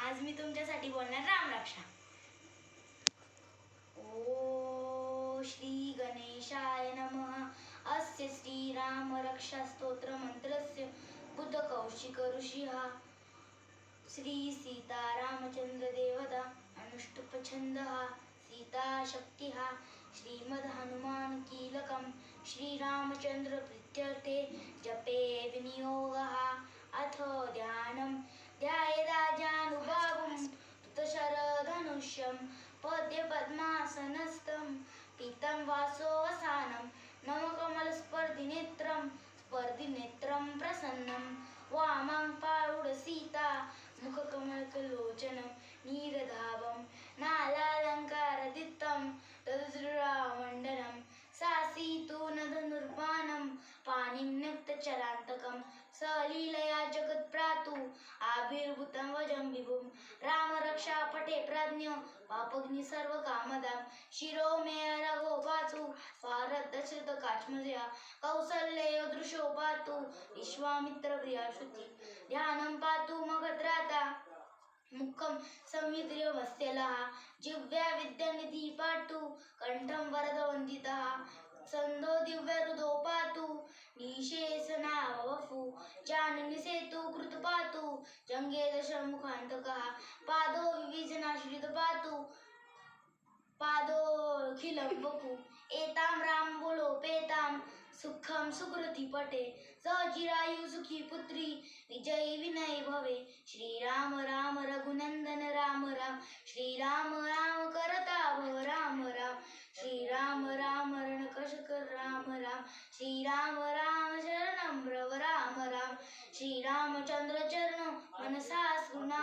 आज मी तुमच्यासाठी बोलणार रामरक्षा. ओ श्री गणेशाय नमः. अस्य श्रीराम रक्षा स्तोत्र मंत्रस्य बुद्ध कौशिक ऋषिः श्री सीता रामचंद्र देवता अनुष्टुप छंदः सीता शक्तिः श्रीमद् हनुमान कीलकं श्रीरामचंद्र प्रीत्यर्थे जपे विनियोगः. अथ ध्यानं ध्यायेदाजानुबाहुं तुतशरधनुष्यं पद्मपद्मासनस्थं पीतं वासोऽवसानं नमकमलस्पर्धिनेत्रं स्पर्धिनेत्रं प्रसन्नं वामं पारुडसीता मुखकमलकलोचनं नीरधावं नालालङ्कारदित्तं तदुज्ज्वलमण्डलं सासीतु न धनुर्बाणं पाणिं न्यक्तचरान्तकं सलीलया जगत्प्रातु आविर्भूतं वजं विभुं. रामरक्षा पटे प्राज्ञ पापग्नि सर्वकामदां शिरो मे रघो पातु भारत दशरथ काश्मया कौसल्यो दृशो पातु विश्वामित्र प्रिया श्रुति ध्यानं पातु मगधराता मुखं संवित्र्य वत्सलः जिह्वा विद्यानिधि पातु कंठं वरदवन्दितः छन्दो दिव्यरुदो पातु निशेषनाववफु जाननी सेतु कृत पातु जंगे दशमुखान्तकः पादो विविजनाश्रित पातु पादोऽखिलं वपु एतां रामबोलोपेतां सुखं सुकृति पटे सचिरायु सुखी पुत्री विजयी विनयी भवे. श्रीराम